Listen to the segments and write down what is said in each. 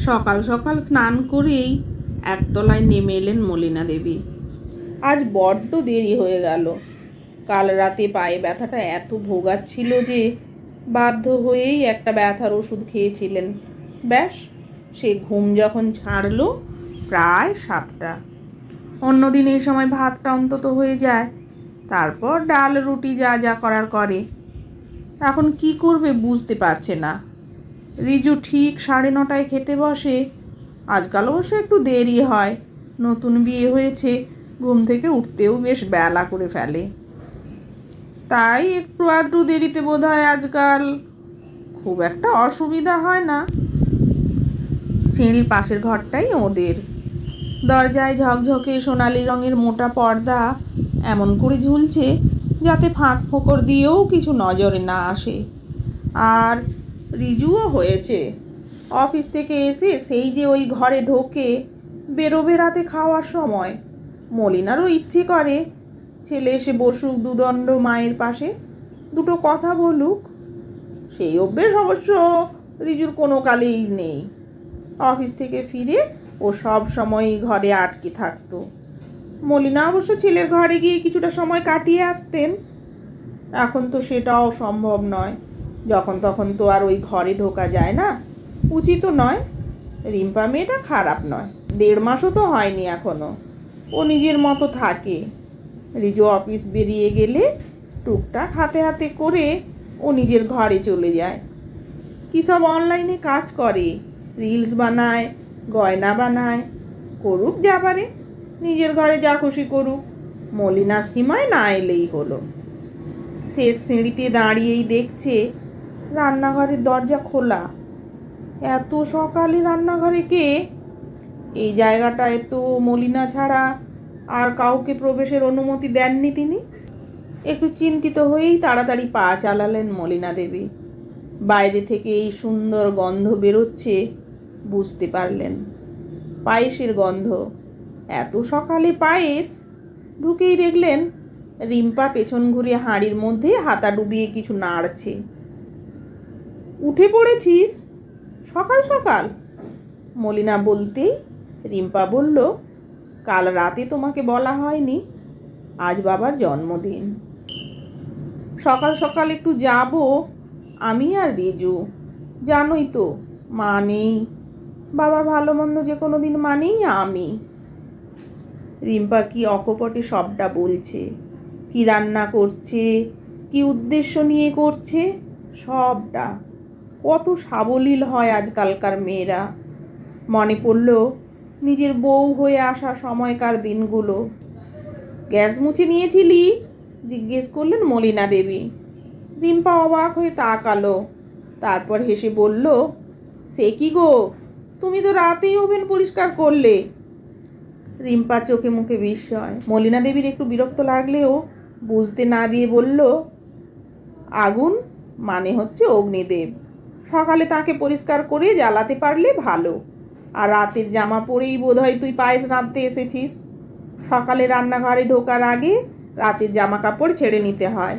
সকাল সকাল স্নান করেই একতলায় নেমে এলেন মলিনা দেবী। আজ বড্ড দেরি হয়ে গেল। কাল রাতে পায়ে ব্যথাটা এত ভোগাচ্ছিল যে বাধ্য হয়েই একটা ব্যথার ওষুধ খেয়েছিলেন। ব্যাস, সে ঘুম যখন ছাড়লো প্রায় 7টা। অন্যদিন এই সময় ভাতটা অন্তত হয়ে যায়, তারপর ডাল রুটি যা যা করার করে। এখন কি করবে বুঝতে পারছে না। রিজু ঠিক 9:30টায় খেতে বসে। আজকাল অবশ্য একটু দেরি হয়, নতুন বিয়ে হয়েছে, ঘুম থেকে উঠতেও বেশ বেলা করে ফেলে, তাই একটু আধটু দেরিতে বোধ হয় আজকাল খুব একটা অসুবিধা হয় না। সিঁড়ির পাশের ঘরটাই ওদের। দরজায় ঝকঝকে সোনালি রঙের মোটা পর্দা এমন করে ঝুলছে যাতে ফাঁক ফোকর দিয়েও কিছু নজরে না আসে। আর রিজুও হয়েছে, অফিস থেকে এসে সেই যে ওই ঘরে ঢোকে, বেরোবে রাতে খাওয়ার সময়। মলিনারও ইচ্ছে করে ছেলে এসে বসুক দুদণ্ড মায়ের পাশে, দুটো কথা বলুক। সেই অভ্যেস অবশ্য রিজুর কোনো কালেই নেই। অফিস থেকে ফিরে ও সব সময়ই ঘরে আটকে থাকতো। মলিনা অবশ্য ছেলের ঘরে গিয়ে কিছুটা সময় কাটিয়ে আসতেন। এখন তো সেটাও সম্ভব নয়, যখন তখন তো আর ওই ঘরে ঢোকা যায় না, উচিতও নয়। রিম্পা মেয়েটা খারাপ নয়, 1.5 মাসও তো হয়নি এখনো, ও নিজের মতো থাকে। রিজু অফিস বেরিয়ে গেলে টুকটাক হাতে হাতে করে ও নিজের ঘরে চলে যায়। কী সব অনলাইনে কাজ করে, রিলস বানায়, গয়না বানায়, করুক যা পারে, নিজের ঘরে যা খুশি করুক, মলিনা সীমায় না এলেই হলো। শেষ সিঁড়িতে দাঁড়িয়েই দেখছে রান্নাঘরের দরজা খোলা। এত সকালে রান্নাঘরে কে? এই জায়গাটায় তো মলিনা ছাড়া আর কাউকে প্রবেশের অনুমতি দেননি তিনি। একটু চিন্তিত হয়েই তাড়াতাড়ি পা চালালেন মলিনা দেবী। বাইরে থেকে এই সুন্দর গন্ধ বেরোচ্ছে বুঝতে পারলেন, পায়েসের গন্ধ। এত সকালে পায়েস! ঢুকেই দেখলেন রিম্পা পেছন ঘুরে হাঁড়ির মধ্যে হাতা ডুবিয়ে কিছু নাড়ছে। উঠে পড়েছিস সকাল সকাল? মলিনা বলতেই রিম্পা বলল, কাল রাতে তোমাকে বলা হয়নি, আজ বাবার জন্মদিন। সকাল সকাল একটু যাব আমি আর রিজু, জানোই তো মা নেই, বাবার ভালো মন্দ যে কোনো দিন মানেই আমি। রিম্পা কি অকপটে সবটা বলছে, কি রান্না করছে, কি উদ্দেশ্য নিয়ে করছে, সবটা। কত সাবলীল হয় আজকালকার মেয়েরা। মনে পড়ল নিজের বউ হয়ে আসা সময়কার দিনগুলো। গ্যাস মুছে নিয়েছিলি? জিজ্ঞেস করলেন মলিনা দেবী। রিম্পা অবাক হয়ে তাকালো, তারপর হেসে বলল, সে কি গো, তুমি তো রাতেই ওভেন পরিষ্কার করলে। রিম্পা চোখে মুখে বিস্ময়। মলিনা দেবীর একটু বিরক্ত লাগলেও বুঝতে না দিয়ে বলল, আগুন মানে হচ্ছে অগ্নিদেব, সকালে তাকে পরিষ্কার করে জ্বালাতে পারলে ভালো। আর রাতের জামা পরেই বোধহয় তুই পায়েস রাঁধতে এসেছিস। সকালে রান্নাঘরে ঢোকার আগে রাতের জামা কাপড় ছেড়ে নিতে হয়।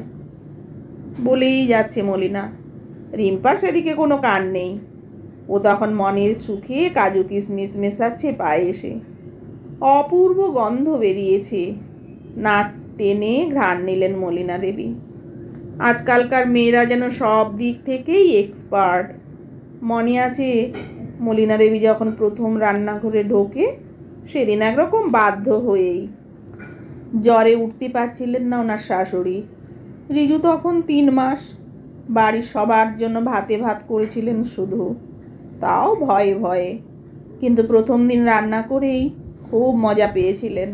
বলেই যাচ্ছে মলিনা। রিম্পার সেদিকে কোনো কান নেই। ও তখন মনের সুখে কাজু কিশমিশ মেশাচ্ছে পায়েসে। অপূর্ব গন্ধ বেরিয়েছে। নাক টেনে ঘ্রাণ নিলেন মলিনা দেবী। আজকালকার মেয়েরা যেন সব দিক থেকেই এক্সপার্ট। মনে আছে মলিনা দেবী যখন প্রথম রান্নাঘরে ঢোকে, সেদিন একরকম বাধ্য হয়েই। জ্বরে উঠতে পারছিলেন না ওনার শাশুড়ি। রিজু তখন 3 মাস। বাড়ির সবার জন্য ভাতে ভাত করেছিলেন শুধু, তাও ভয়ে ভয়ে। কিন্তু প্রথম দিন রান্না করেই খুব মজা পেয়েছিলেন।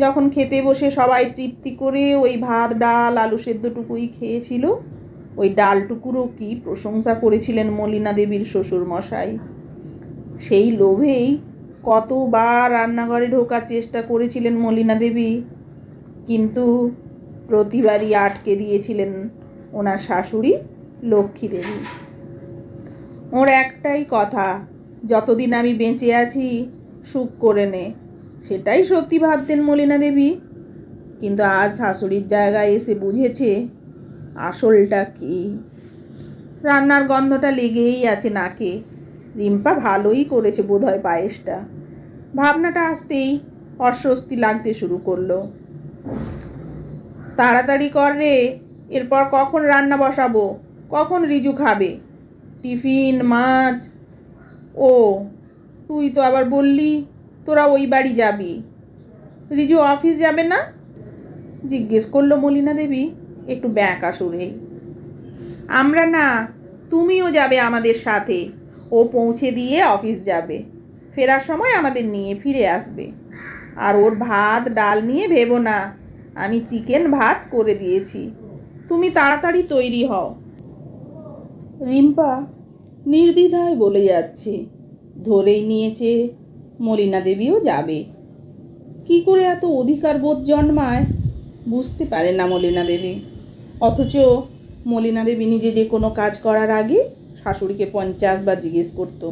যখন খেতে বসে সবাই তৃপ্তি করে ওই ভাত ডাল আলু সেদ্ধটুকুই খেয়েছিল, ওই ডালটুকুরও কি প্রশংসা করেছিলেন মলিনা দেবীর শ্বশুর মশাই। সেই লোভেই কতবার রান্নাঘরে ঢোকার চেষ্টা করেছিলেন মলিনা দেবী, কিন্তু প্রতিবারই আটকে দিয়েছিলেন ওনার শাশুড়ি লক্ষ্মী দেবী। ওর একটাই কথা, যতদিন আমি বেঁচে আছি সুখ করে নে। সেটাই সত্যি ভাবতেন মলিনা দেবী, কিন্তু আজ শাশুড়ির জায়গায় এসে বুঝেছে আসলটা কি। রান্নার গন্ধটা লেগেই আছে নাকে। রিম্পা ভালোই করেছে বোধহয় পায়েসটা। ভাবনাটা আসতেই অস্বস্তি লাগতে শুরু করলো। তাড়াতাড়ি কর রে, এরপর কখন রান্না বসাবো, কখন রিজু খাবে, টিফিন মাছ। ও, তুই তো আবার বললি তোরা ওই বাড়ি যাবি, রিজু অফিস যাবে না? জিজ্ঞেস করলো মলিনা দেবী একটু ব্যাঁকা সুরেই। আমরা না, তুমিও যাবে আমাদের সাথে। ও পৌঁছে দিয়ে অফিস যাবে, ফেরার সময় আমাদের নিয়ে ফিরে আসবে। আর ওর ভাত ডাল নিয়ে ভেবো না, আমি চিকেন ভাত করে দিয়েছি, তুমি তাড়াতাড়ি তৈরি হও। রিম্পা নির্দ্বিধায় বলে যাচ্ছে, ধরেই নিয়েছে মলিনা দেবীও যাবে। কি করে এত অধিকার বোধ জন্মায় বুঝতে পারে না মলিনা দেবী। অথচ মলিনা দেবী নিজে যে কোনো কাজ করার আগে শাশুড়িকে 50 বার জিজ্ঞেস করতো।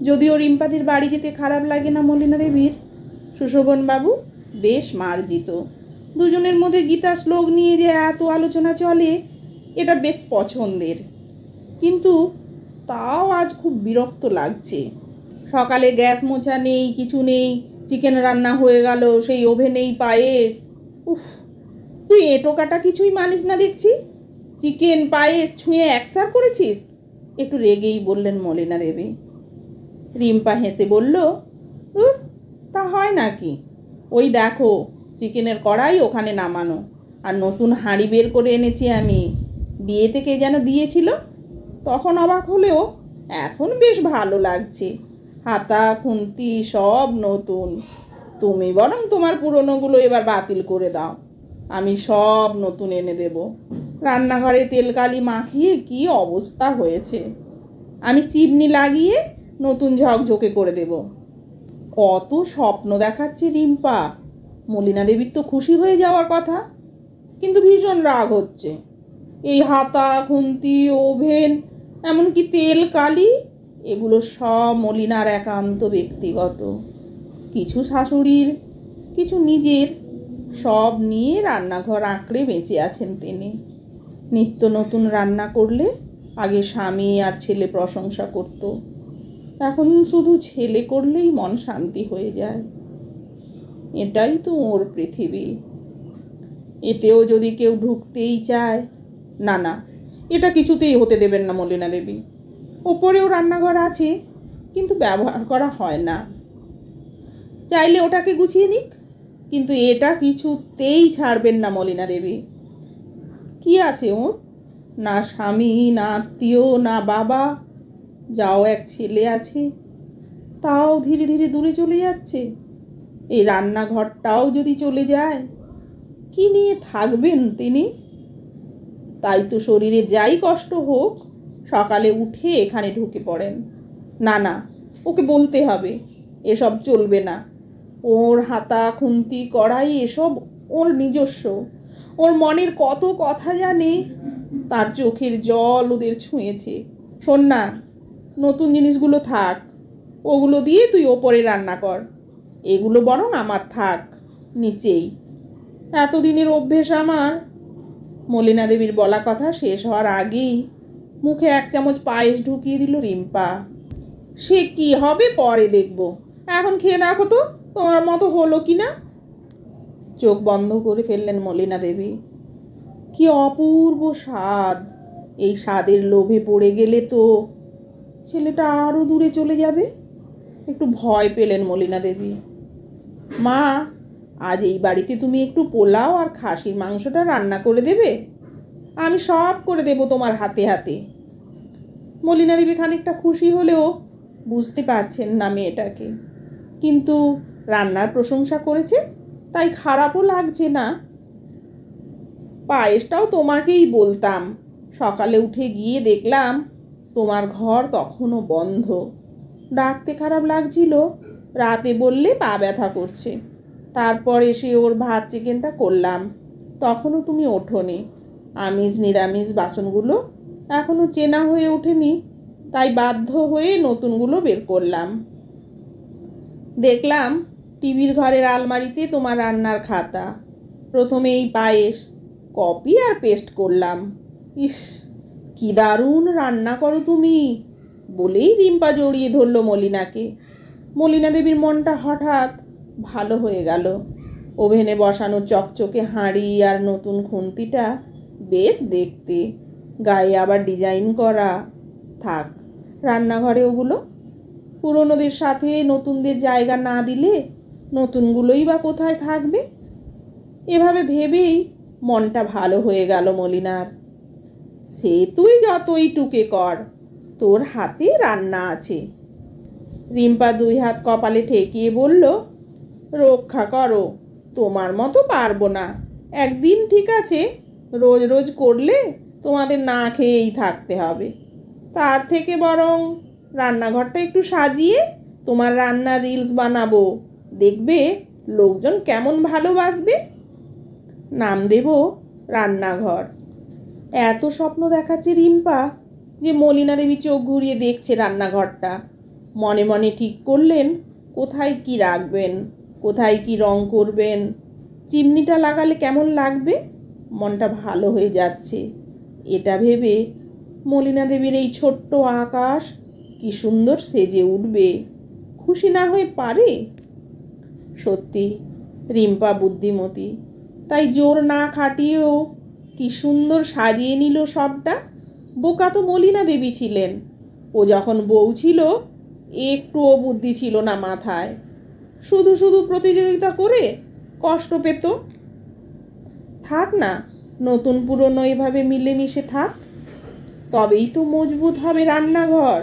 যদিও রিম্পাদির বাড়ি যেতে খারাপ লাগে না মলিনা দেবীর, সুশোভনবাবু বেশ মার্জিত। দুজনের মধ্যে গীতা শ্লোক নিয়ে যে এত আলোচনা চলে এটা বেশ পছন্দের। কিন্তু তাও আজ খুব বিরক্ত লাগছে। সকালে গ্যাস মোছা নেই, কিছু নেই, চিকেন রান্না হয়ে গেল সেই ওভেনেই পায়েস। উফ, তুই এঁটো কাটা কিছুই মানিস না দেখছি, চিকেন পায়েস ছুঁয়ে একসার করেছিস, একটু রেগেই বললেন মলিনা দেবী। রিম্পা হেসে বলল, তা হয় নাকি, ওই দেখো চিকেনের কড়াই ওখানে নামানো, আর নতুন হাঁড়ি বের করে এনেছি আমি, বিয়ে থেকে যেন দিয়েছিল, তখন অবাক হলেও এখন বেশ ভালো লাগছে। হাতা খুন্তি সব নতুন। তুমি বরং তোমার পুরনোগুলো এবার বাতিল করে দাও, আমি সব নতুন এনে দেব। রান্নাঘরে তেলকালি মাখিয়ে কি অবস্থা হয়েছে, আমি চিমনি লাগিয়ে নতুন ঝকঝকে করে দেব। কত স্বপ্ন দেখাচ্ছে রিম্পা। মলিনা দেবীর তো খুশি হয়ে যাওয়ার কথা, কিন্তু ভীষণ রাগ হচ্ছে। এই হাতা খুন্তি ওভেন এমনকি তেল কালি এগুলো সব মলিনার একান্ত ব্যক্তিগত, কিছু শাশুড়ির কিছু নিজের, সব নিয়ে রান্নাঘর আঁকড়ে বেঁচে আছেন তিনি। নিত্য নতুন রান্না করলে আগে স্বামী আর ছেলে প্রশংসা করত, এখন শুধু ছেলে করলেই মন শান্তি হয়ে যায়। এটাই তো ওর পৃথিবী। এতেও যদি কেউ ঢুকতেই চায়, না না, এটা কিছুতেই হতে দেবেন না মলিনা দেবী। ওপরেও রান্নাঘর আছে, কিন্তু ব্যবহার করা হয় না, চাইলে ওটাকে গুছিয়ে নিক, কিন্তু এটা কিছুতেই ছাড়বেন না মলিনা দেবী। কি আছে ওর? না স্বামী, না আত্মীয়, না বাবা, যাও এক ছেলে আছে, তাও ধীরে ধীরে দূরে চলে যাচ্ছে। এই রান্নাঘরটাও যদি চলে যায়, কি নিয়ে থাকবেন তিনি? তাই তো শরীরে যাই কষ্ট হোক সকালে উঠে এখানে ঢুকে পড়েন। না না, ওকে বলতে হবে এসব চলবে না। ওর হাতা খুন্তি কড়াই এসব ওর নিজস্ব, ওর মনের কত কথা জানে, তার চোখের জল ওদের ছুঁয়েছে। শোন না, নতুন জিনিসগুলো থাক, ওগুলো দিয়ে তুই ওপরে রান্না কর, এগুলো বরং আমার থাক নিচেই, এতদিনের অভ্যেস আমার। মলিনা দেবীর বলা কথা শেষ হওয়ার আগেই মুখে 1 চামচ পায়েস ঢুকিয়ে দিল রিম্পা। সে কি হবে পরে দেখব, এখন খেয়ে দেখো তো তোমার মতো হলো কি না। চোখ বন্ধ করে ফেললেন মলিনা দেবী। কি অপূর্ব স্বাদ, এই স্বাদের লোভে পড়ে গেলে তো ছেলেটা আরও দূরে চলে যাবে। একটু ভয় পেলেন মলিনা দেবী। মা, আজ এই বাড়িতে তুমি একটু পোলাও আর খাসির মাংসটা রান্না করে দেবে, আমি সব করে দেব তোমার হাতে হাতে। মলিনা দেবী খানিকটা খুশি হলেও বুঝতে পারছেন না মেয়েটাকে, কিন্তু রান্নার প্রশংসা করেছে তাই খারাপও লাগছে না। পায়েসটাও তোমাকেই বলতাম, সকালে উঠে গিয়ে দেখলাম তোমার ঘর তখনও বন্ধ, ডাকতে খারাপ লাগছিল, রাতে বললে পা ব্যথা করছে, তারপর এসে ওর ভাত চিকেনটা করলাম, তখনও তুমি ওঠোনি। আমিষ নিরামিষ বাসনগুলো এখনও চেনা হয়ে ওঠেনি, তাই বাধ্য হয়ে নতুনগুলো বের করলাম। দেখলাম টিভির ঘরের আলমারিতে তোমার রান্নার খাতা, প্রথমেই পায়েস, কপি আর পেস্ট করলাম। ইস, কি দারুণ রান্না করো তুমি, বলেই রিম্পা জড়িয়ে ধরল মলিনাকে। মলিনা দেবীর মনটা হঠাৎ ভালো হয়ে গেল। ওভেনে বসানো চকচকে হাঁড়ি আর নতুন খুন্তিটা বেশ দেখতে, গায়ে আবার ডিজাইন করা। থাক, রান্নাঘরে ওগুলো। পুরনোদের সাথে নতুনদের জায়গা না দিলে নতুনগুলোই বা কোথায় থাকবে। এভাবে ভেবেই মনটা ভালো হয়ে গেল মলিনার। সে তুই যতই টুকে কর, তোর হাতে রান্না আছে। রিম্পা দুই হাত কপালে ঠেকিয়ে বলল, রক্ষা করো, তোমার মতো পারবো না। একদিন ঠিক আছে, রোজ রোজ করলে তোমাদের না খেয়েই থাকতে হবে। তার থেকে বরং রান্নাঘরটা একটু সাজিয়ে তোমার রান্নার রিলস বানাবো, দেখবে লোকজন কেমন ভালোবাসবে। নাম দেব রান্নাঘর। এত স্বপ্ন দেখাচ্ছে রিম্পা যে মলিনা দেবী চোখ ঘুরিয়ে দেখছে রান্নাঘরটা। মনে মনে ঠিক করলেন কোথায় কি রাখবেন, কোথায় কি রং করবেন, চিমনিটা লাগালে কেমন লাগবে। মনটা ভালো হয়ে যাচ্ছে এটা ভেবে। মলিনা দেবীর এই ছোট্ট আকাশ কি সুন্দর সেজে উঠবে, খুশি না হয়ে পারে? সত্যি রিম্পা বুদ্ধিমতী, তাই জোর না খাটিয়েও কি সুন্দর সাজিয়ে নিল সবটা। বোকা তো মলিনা দেবী ছিলেন। ও যখন বউ ছিল একটুও বুদ্ধি ছিল না মাথায়, শুধু শুধু প্রতিযোগিতা করে কষ্ট পেত। থাক না, নতুন পুরনো এভাবে মিলেমিশে থাক, তবেই তো মজবুত হবে রান্নাঘর।